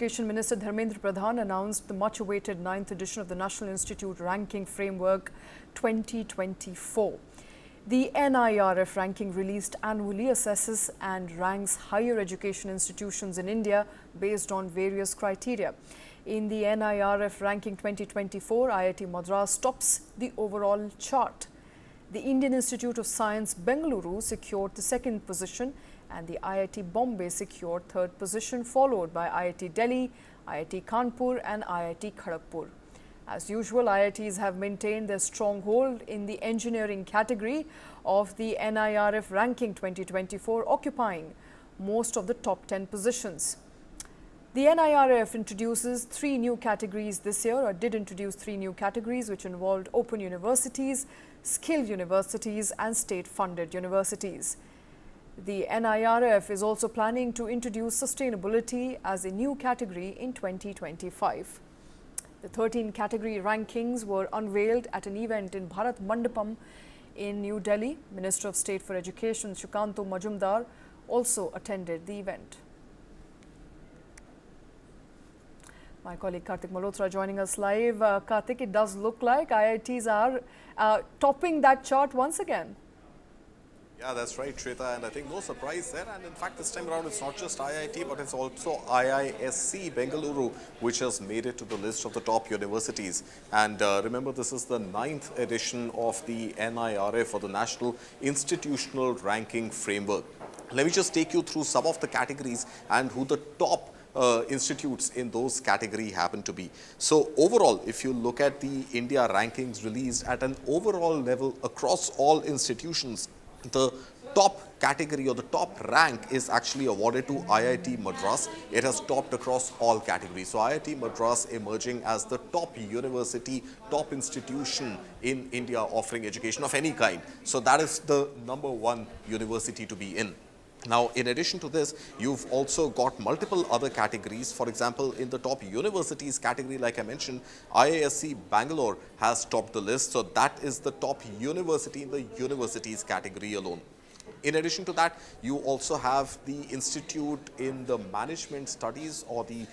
Education Minister Dharmendra Pradhan announced the much-awaited 9th edition of the National Institute Ranking Framework 2024. The NIRF ranking released annually assesses and ranks higher education institutions in India based on various criteria. In the NIRF ranking 2024, IIT Madras tops the overall chart. The Indian Institute of Science, Bengaluru, secured the second position, and the IIT Bombay secured third position, followed by IIT Delhi, IIT Kanpur and IIT Kharagpur. As usual, IITs have maintained their stronghold in the engineering category of the NIRF ranking 2024, occupying most of the top 10 positions. The NIRF introduces 3 new categories this year, or did introduce 3 new categories, which involved open universities, skilled universities and state-funded universities. The NIRF is also planning to introduce sustainability as a new category in 2025. The 13 category rankings were unveiled at an event in Bharat Mandapam in New Delhi. Minister of State for Education Sukanto Majumdar also attended the event. My colleague Karthik Malhotra joining us live. Karthik, it does look like IITs are topping that chart once again. Yeah, that's right, Shweta, and I think no surprise there. And in fact, this time around, it's not just IIT, but it's also IISc Bengaluru, which has made it to the list of the top universities. And remember, this is the 9th edition of the NIRF, or the National Institutional Ranking Framework. Let me just take you through some of the categories and who the top institutes in those category happen to be. So overall, if you look at the India rankings released at an overall level across all institutions, the top category or the top rank is actually awarded to IIT Madras. It has topped across all categories. So IIT Madras emerging as the top university, top institution in India offering education of any kind. So that is the #1 university to be in. Now, in addition to this, you've also got multiple other categories. For example, in the top universities category, like I mentioned, IISc Bangalore has topped the list. So that is the top university in the universities category alone. In addition to that, you also have the institute in the management studies, or the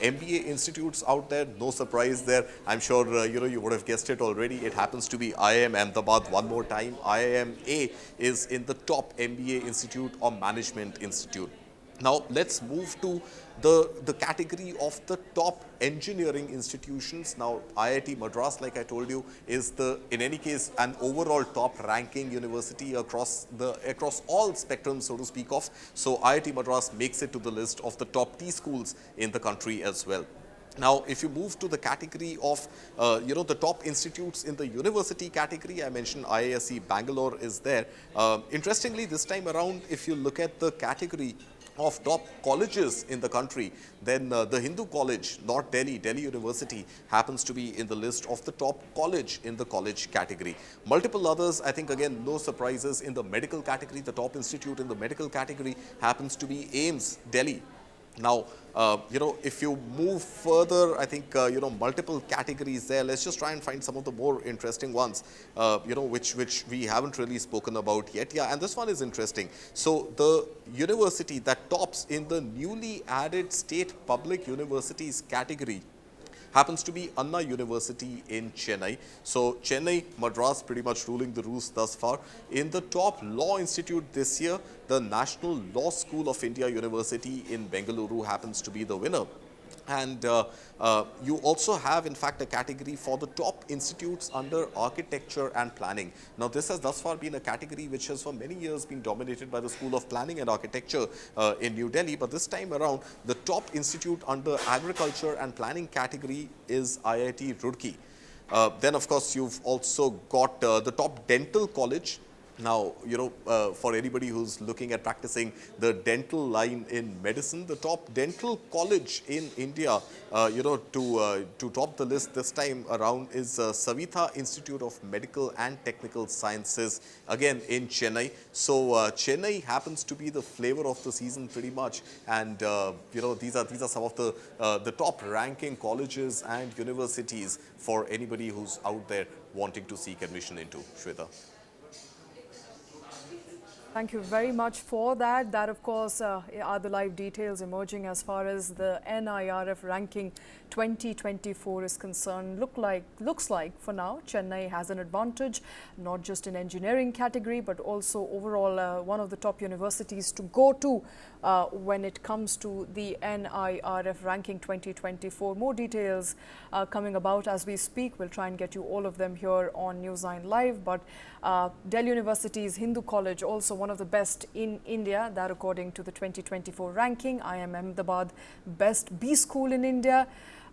MBA institutes out there. No surprise there. I'm sure you would have guessed it already. It happens to be IIM Ahmedabad one more time. IIMA is in the top MBA institute or management institute. Now let's move to the category of the top engineering institutions. Now IIT Madras, like I told you, is in any case an overall top ranking university across all spectrums, so to speak of. So IIT Madras makes it to the list of the top T schools in the country as well. Now, if you move to the category of, the top institutes in the university category, I mentioned IISc Bangalore is there. Interestingly, this time around, if you look at the category of top colleges in the country, then the Hindu College, North Delhi University, happens to be in the list of the top college in the college category. Multiple others, I think, again, no surprises. In the medical category, the top institute in the medical category happens to be AIIMS, Delhi. Now, if you move further, I think, multiple categories there. Let's just try and find some of the more interesting ones, which we haven't really spoken about yet. Yeah, and this one is interesting. So the university that tops in the newly added state public universities category happens to be Anna University in Chennai. So Chennai, Madras pretty much ruling the roost thus far. In the top law institute this year, the National Law School of India University in Bengaluru happens to be the winner. And you also have, in fact, a category for the top institutes under architecture and planning. Now, this has thus far been a category which has for many years been dominated by the School of Planning and Architecture in New Delhi. But this time around, the top institute under agriculture and planning category is IIT Roorkee. Then, of course, you've also got the top dental college. Now, for anybody who's looking at practicing the dental line in medicine, the top dental college in India, to top the list this time around is Savitha Institute of Medical and Technical Sciences, again in Chennai. So Chennai happens to be the flavor of the season pretty much, and these are some of the top ranking colleges and universities for anybody who's out there wanting to seek admission into. Shweta. Thank you very much for that. That, of course, are the live details emerging as far as the NIRF ranking 2024 is concerned. Looks like for now, Chennai has an advantage, not just in engineering category, but also overall one of the top universities to go to when it comes to the NIRF ranking 2024. More details coming about as we speak. We'll try and get you all of them here on News9 Live. But Delhi University's Hindu College, also one of the best in India, that according to the 2024 ranking. IIM Ahmedabad, best B school in India.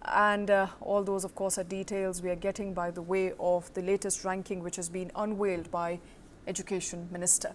And all those, of course, are details we are getting by the way of the latest ranking, which has been unveiled by Education Minister.